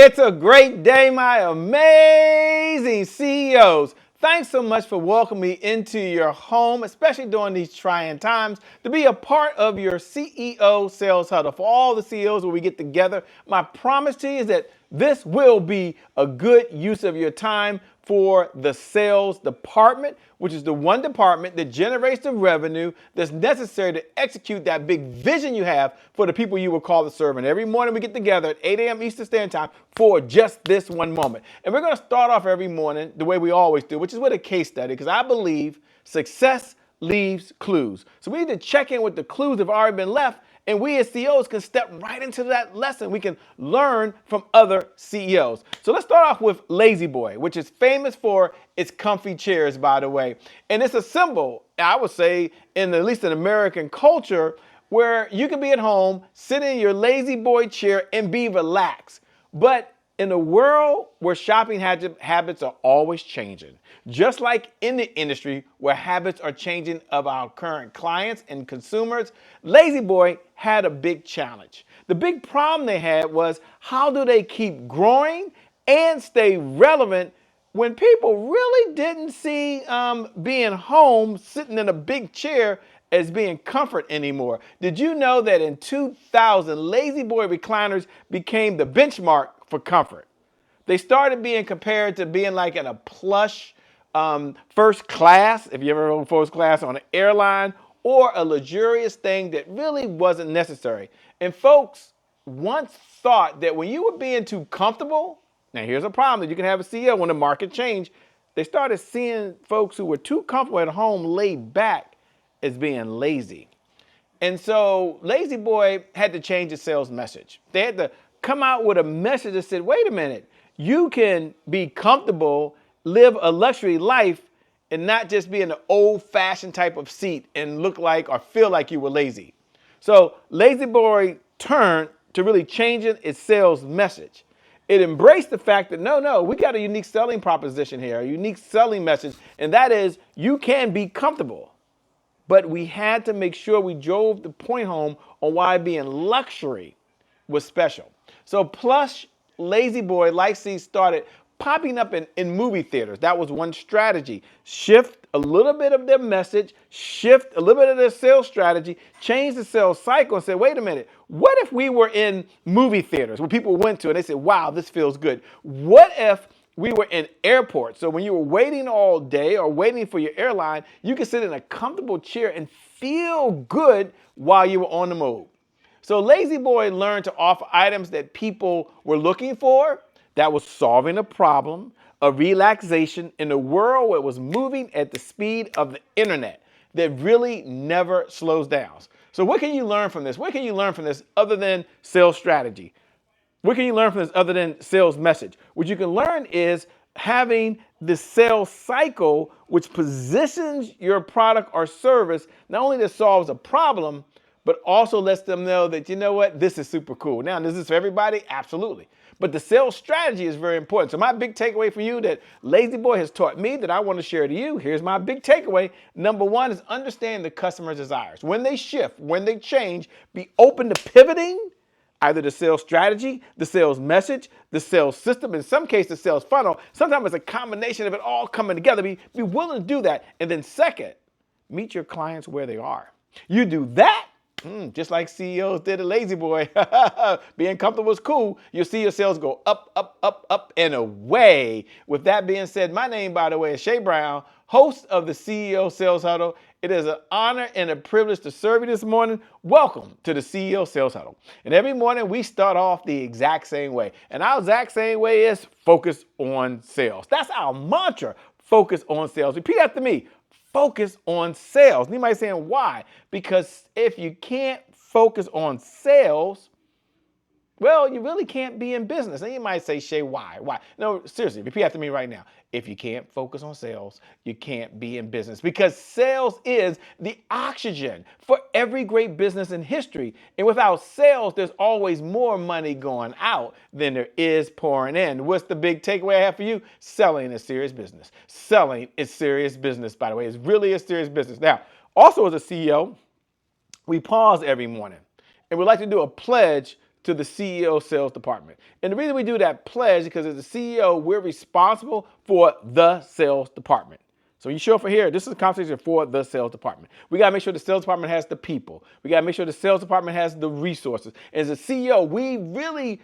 It's a great day, my amazing CEOs. Thanks so much for welcoming me into your home, especially during these trying times, to be a part of your CEO Sales Huddle. For all the CEOs where we get together, my promise to you is that this will be a good use of your time for the sales department, which is the one department that generates the revenue that's necessary to execute that big vision you have for the people you were called to serve. And every morning we get together at 8 a.m. Eastern Standard Time for just this one moment. And we're going to start off every morning the way we always do, which is with a case study, because I believe success leaves clues. So we need to check in with the clues that have already been left, and we as CEOs can step right into that lesson. We can learn from other CEOs. So let's start off with La-Z-Boy, which is famous for its comfy chairs, by the way. And it's a symbol, I would say, in at least in American culture, where you can be at home, sit in your La-Z-Boy chair and be relaxed. But in a world where shopping habits are always changing, just like in the industry where habits are changing of our current clients and consumers, La-Z-Boy had a big challenge. The big problem they had was, how do they keep growing and stay relevant when people really didn't see being home, sitting in a big chair, as being comfort anymore? Did you know that in 2000, La-Z-Boy recliners became the benchmark for comfort? They started being compared to being like in a plush first class, if you ever rode first class on an airline, or a luxurious thing that really wasn't necessary. And folks once thought that when you were being too comfortable, now here's a problem that you can have a CEO when the market changed, they started seeing folks who were too comfortable at home laid back as being lazy. And so La-Z-Boy had to change its sales message. They had to come out with a message that said, wait a minute, you can be comfortable, live a luxury life, and not just be in an old-fashioned type of seat and look like or feel like you were lazy. So La-Z-Boy turned to really changing its sales message. It embraced the fact that no, we got a unique selling proposition here, a unique selling message, and that is you can be comfortable. But we had to make sure we drove the point home on why being luxury was special. So Plush La-Z-Boy-like started popping up in movie theaters. That was one strategy. Shift a little bit of their message, shift a little bit of their sales strategy, change the sales cycle and say, wait a minute, what if we were in movie theaters where people went to and they said, wow, this feels good? What if we were in airports? So when you were waiting all day or waiting for your airline, you could sit in a comfortable chair and feel good while you were on the move. So La-Z-Boy learned to offer items that people were looking for, that was solving a problem, a relaxation in a world where it was moving at the speed of the internet that really never slows down. So what can you learn from this? What can you learn from this other than sales strategy? What can you learn from this other than sales message? What you can learn is having the sales cycle which positions your product or service not only that solves a problem, but also lets them know that, you know what, this is super cool. Now, is this for everybody? Absolutely. But the sales strategy is very important. So my big takeaway for you that La-Z-Boy has taught me that I want to share to you, here's my big takeaway. Number one is understand the customer's desires. When they shift, when they change, be open to pivoting either the sales strategy, the sales message, the sales system, in some cases, the sales funnel. Sometimes it's a combination of it all coming together. Be willing to do that. And then second, meet your clients where they are. You do that, just like CEOs did at La-Z-Boy. Being comfortable is cool. You'll see your sales go up, up, up, up, and away. With that being said, my name, by the way, is Shay Brown, host of the CEO Sales Huddle. It is an honor and a privilege to serve you this morning. Welcome to the CEO Sales Huddle. And every morning we start off the exact same way. And our exact same way is focus on sales. That's our mantra, focus on sales. Repeat after me. Focus on sales. And you might be saying, why? Because if you can't focus on sales, well, you really can't be in business. And you might say, Shay, why? Why? No, seriously, repeat after me right now. If you can't focus on sales, you can't be in business, because sales is the oxygen for every great business in history. And without sales, there's always more money going out than there is pouring in. What's the big takeaway I have for you? Selling is serious business. Selling is serious business, by the way. It's really a serious business. Now, also as a CEO, we pause every morning and we like to do a pledge to the CEO sales department. And the reason we do that pledge is because as the CEO, we're responsible for the sales department. So you show up for here, this is a conversation for the sales department. We got to make sure the sales department has the people. We got to make sure the sales department has the resources. As a CEO, we really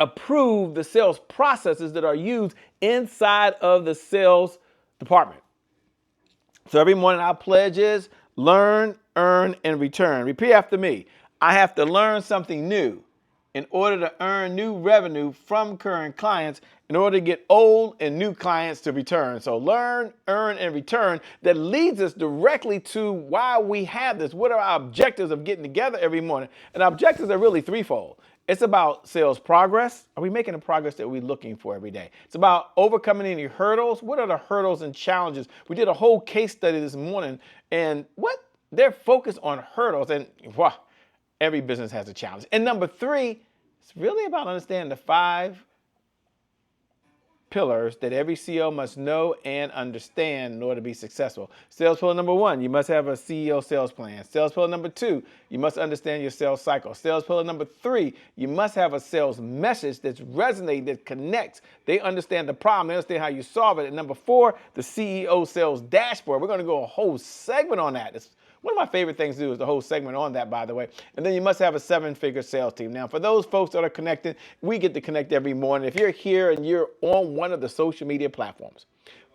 approve the sales processes that are used inside of the sales department. So every morning our pledge is learn, earn, and return. Repeat after me. I have to learn something new in order to earn new revenue from current clients in order to get old and new clients to return. So learn, earn, and return. That leads us directly to why we have this. What are our objectives of getting together every morning? And our objectives are really threefold. It's about sales progress. Are we making the progress that we're looking for every day? It's about overcoming any hurdles. What are the hurdles and challenges? We did a whole case study this morning, and what they're focused on hurdles, and wow, every business has a challenge. And number three, it's really about understanding the 5 pillars that every CEO must know and understand in order to be successful. Sales pillar number 1, you must have a CEO sales plan. Sales pillar number 2, you must understand your sales cycle. Sales pillar number 3, you must have a sales message that's resonating, that connects. They understand the problem, they understand how you solve it. And number 4, the CEO sales dashboard. We're going to go a whole segment on that. It's one of my favorite things to do is the whole segment on that, by the way. And then you must have a 7-figure sales team. Now, for those folks that are connected, we get to connect every morning. If you're here and you're on one of the social media platforms,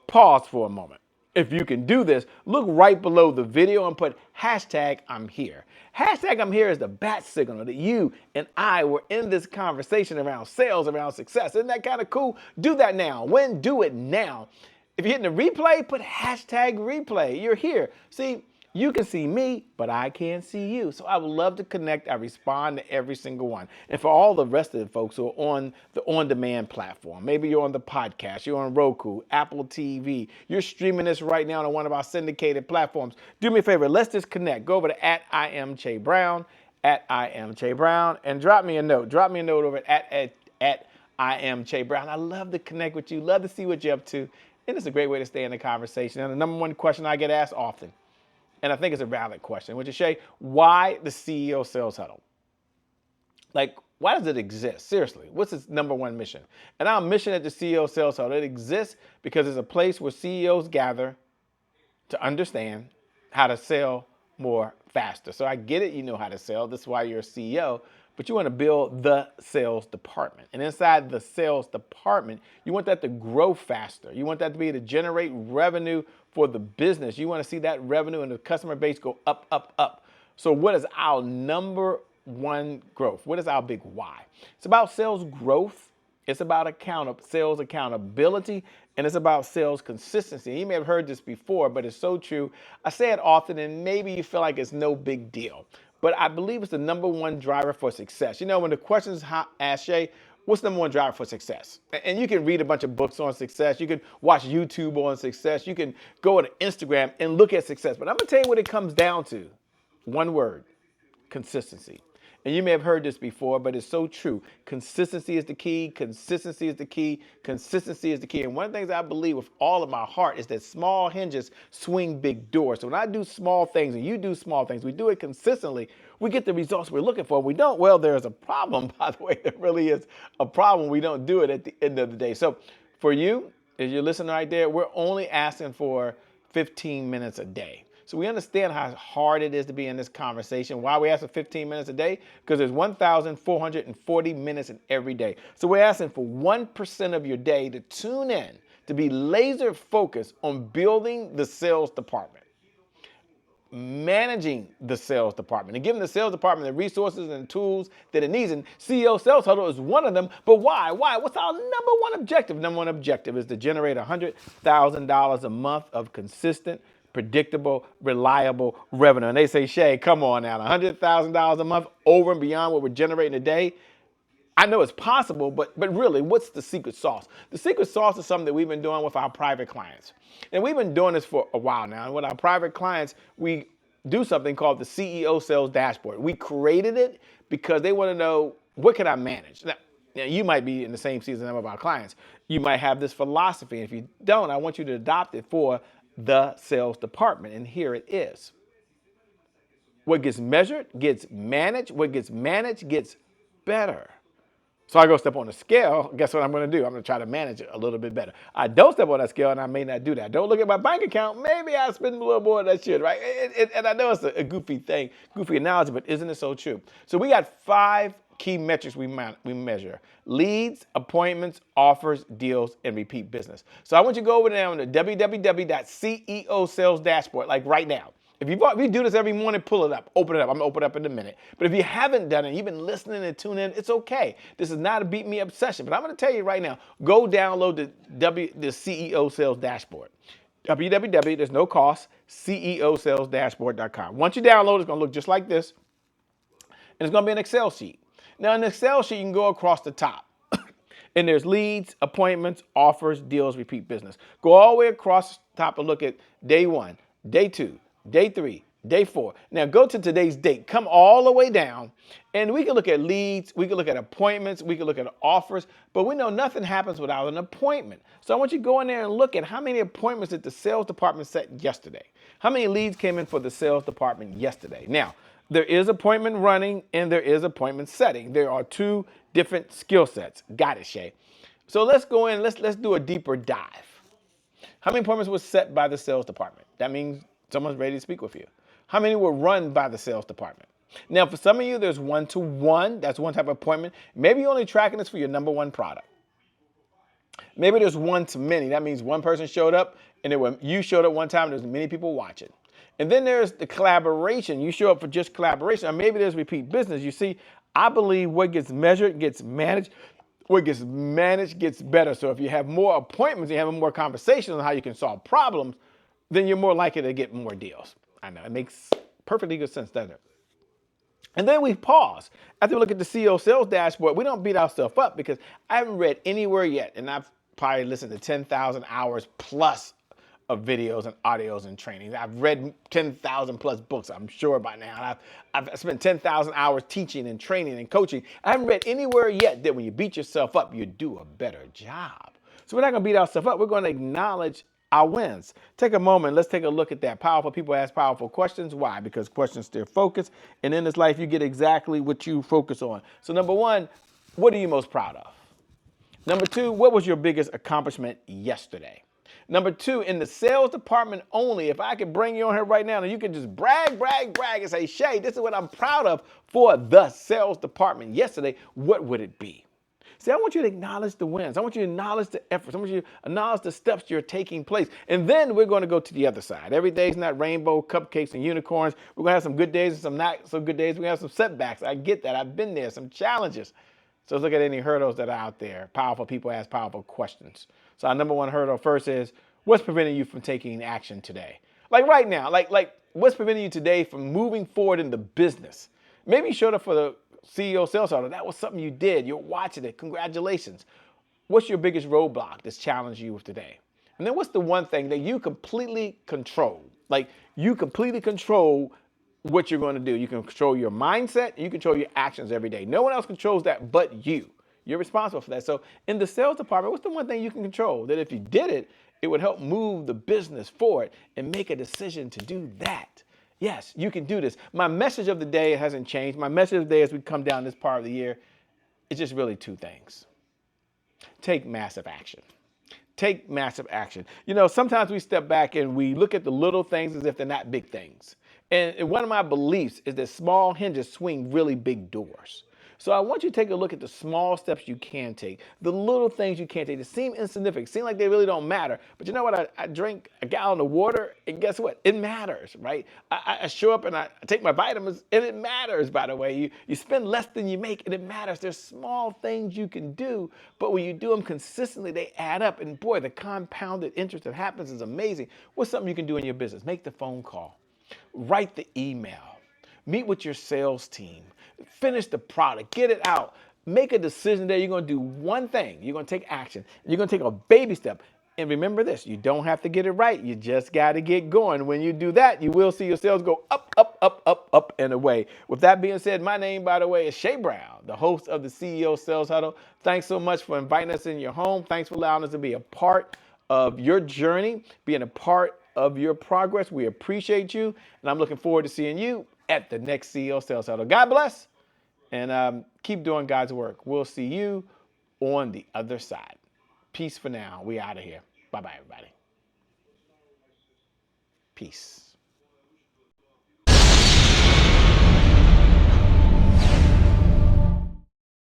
pause for a moment. If you can do this, look right below the video and put hashtag I'm here. Hashtag I'm here is the bat signal that you and I were in this conversation around sales, around success. Isn't that kind of cool? Do that now. When? Do it now. If you're hitting the replay, put hashtag replay. You're here. See, you can see me, but I can't see you. So I would love to connect. I respond to every single one. And for all the rest of the folks who are on the on-demand platform, maybe you're on the podcast, you're on Roku, Apple TV, you're streaming this right now on one of our syndicated platforms. Do me a favor, let's just connect. Go over to @IamCheBrown, @IamCheBrown, and drop me a note. Drop me a note over at @IamCheBrown. I love to connect with you, love to see what you're up to, and it's a great way to stay in the conversation. And the number one question I get asked often, and I think it's a valid question, which is, Shay, why the CEO Sales Huddle? Like, why does it exist? Seriously, what's its number one mission? And our mission at the CEO Sales Huddle, it exists because it's a place where CEOs gather to understand how to sell more faster. So I get it, you know how to sell. This is why you're a CEO. But you want to build the sales department. And inside the sales department, you want that to grow faster. You want that to be able to generate revenue for the business. You want to see that revenue and the customer base go up, up, up. So what is our number one growth? What is our big why? It's about sales growth. It's about sales accountability, and it's about sales consistency. You may have heard this before, but it's so true. I say it often, and maybe you feel like it's no big deal. But I believe it's the number one driver for success. You know, when the question is asked, Shay, what's the number one driver for success? And you can read a bunch of books on success. You can watch YouTube on success. You can go on Instagram and look at success. But I'm going to tell you what it comes down to. One word: consistency. And you may have heard this before, but it's so true. Consistency is the key. Consistency is the key. Consistency is the key. And one of the things I believe with all of my heart is that small hinges swing big doors. So when I do small things and you do small things, we do it consistently, we get the results we're looking for. We don't, well, there's a problem, by the way. There really is a problem. We don't do it at the end of the day. So for you, as you're listening right there, we're only asking for 15 minutes a day. So we understand how hard it is to be in this conversation. Why we ask for 15 minutes a day? Because there's 1,440 minutes in every day. So we're asking for 1% of your day to tune in, to be laser focused on building the sales department, managing the sales department, and giving the sales department the resources and tools that it needs. And CEO Sales Huddle is one of them. But why? Why? What's our number one objective? Number one objective is to generate $100,000 a month of consistent, predictable, reliable revenue. And they say, Shay, come on now, $100,000 a month over and beyond what we're generating today. I know it's possible, but really, what's the secret sauce? The secret sauce is something that we've been doing with our private clients. And we've been doing this for a while now. And with our private clients, we do something called the CEO Sales Dashboard. We created it because they want to know, what can I manage? Now, you might be in the same season of our clients. You might have this philosophy. And if you don't, I want you to adopt it for the sales department. And here it is. What gets measured gets managed. What gets managed gets better. So I go step on the scale. Guess what I'm going to do? I'm going to try to manage it a little bit better. I don't step on that scale, and I may not do that. Don't look at my bank account. Maybe I spend a little more than I should, right? And I know it's a goofy thing, goofy analogy, but isn't it so true? So we got 5 key metrics we measure: leads, appointments, offers, deals, and repeat business. So I want you to go over there on the www.CEO Sales Dashboard, like right now. If you do this every morning, pull it up, open it up. I'm gonna open it up in a minute. But if you haven't done it, you've been listening and tuning in, it's okay. This is not a beat me up session, but I'm gonna tell you right now, go download the CEO Sales Dashboard. www, there's no cost, ceosalesdashboard.com. Once you download, it's gonna look just like this, and it's gonna be an Excel sheet. Now in the Excel sheet, you can go across the top. And there's leads, appointments, offers, deals, repeat business. Go all the way across the top and look at day 1, day 2, day 3, day 4. Now go to today's date. Come all the way down, and we can look at leads, we can look at appointments, we can look at offers, but we know nothing happens without an appointment. So I want you to go in there and look at how many appointments did the sales department set yesterday. How many leads came in for the sales department yesterday? Now, there is appointment running and there is appointment setting. There are 2 different skill sets. Got it, Shay. So let's go in, let's do a deeper dive. How many appointments were set by the sales department? That means someone's ready to speak with you. How many were run by the sales department? Now, for some of you, there's 1-to-1. That's one type of appointment. Maybe you're only tracking this for your number 1 product. Maybe there's 1-to-many. That means one person showed up, and you showed up one time, and there's many people watching. And then there's the collaboration. You show up for just collaboration. Or maybe there's repeat business. You see, I believe what gets measured gets managed. What gets managed gets better. So if you have more appointments, you have more conversations on how you can solve problems, then you're more likely to get more deals. I know, it makes perfectly good sense, doesn't it? And then we pause. After we look at the CEO Sales Dashboard, we don't beat ourselves up because I haven't read anywhere yet, and I've probably listened to 10,000 hours plus of videos and audios and trainings. I've read 10,000 plus books, I'm sure by now. I've spent 10,000 hours teaching and training and coaching. I haven't read anywhere yet that when you beat yourself up, you do a better job. So we're not gonna beat ourselves up. We're gonna acknowledge our wins. Take a moment. Let's take a look at that. Powerful people ask powerful questions. Why? Because questions steer focus. And in this life, you get exactly what you focus on. So number 1, what are you most proud of? Number 2, what was your biggest accomplishment yesterday? Number 2, in the sales department only, if I could bring you on here right now and you can just brag and say, Shay, this is what I'm proud of for the sales department yesterday, what would it be? See, I want you to acknowledge the wins. I want you to acknowledge the efforts. I want you to acknowledge the steps you're taking place. And then we're going to go to the other side. Every day is not rainbow, cupcakes, and unicorns. We're going to have some good days and some not so good days. We're going to have some setbacks. I get that. I've been there. Some challenges. So let's look at any hurdles that are out there. Powerful people ask powerful questions. So our number 1 hurdle first is, what's preventing you from taking action today? Like right now, like what's preventing you today from moving forward in the business? Maybe you showed up for the CEO Sales Huddle. That was something you did. You're watching it. Congratulations. What's your biggest roadblock that's challenged you with today? And then what's the one thing that you completely control? Like you completely control what you're going to do. You can control your mindset and you control your actions every day. No one else controls that but you. You're responsible for that. So in the sales department, what's the one thing you can control that if you did it, it would help move the business forward and make a decision to do that? Yes, you can do this. My message of the day hasn't changed. My message of the day as we come down this part of the year, it's just really 2 things. Take massive action. Take massive action. You know, sometimes we step back and we look at the little things as if they're not big things. And one of my beliefs is that small hinges swing really big doors. So I want you to take a look at the small steps you can take, the little things you can take that seem insignificant, seem like they really don't matter. But you know what? I drink a gallon of water, and guess what? It matters, right? I show up and I take my vitamins, and it matters, by the way. You spend less than you make, and it matters. There's small things you can do, but when you do them consistently, they add up. And boy, the compounded interest that happens is amazing. What's something you can do in your business? Make the phone call. Write the email. Meet with your sales team. Finish the product. Get it out. Make a decision that you're going to do one thing. You're going to take action. You're going to take a baby step. And remember this, you don't have to get it right. You just got to get going. When you do that, you will see your sales go up, up, up, up, up, and away. With that being said, my name, by the way, is Shay Brown, the host of the CEO Sales Huddle. Thanks so much for inviting us in your home. Thanks for allowing us to be a part of your journey, being a part of your progress. We appreciate you, and I'm looking forward to seeing you at the next CEO Sales Huddle. God bless, and keep doing God's work. We'll see you on the other side. Peace for now. We out of here. Bye-bye, everybody. Peace.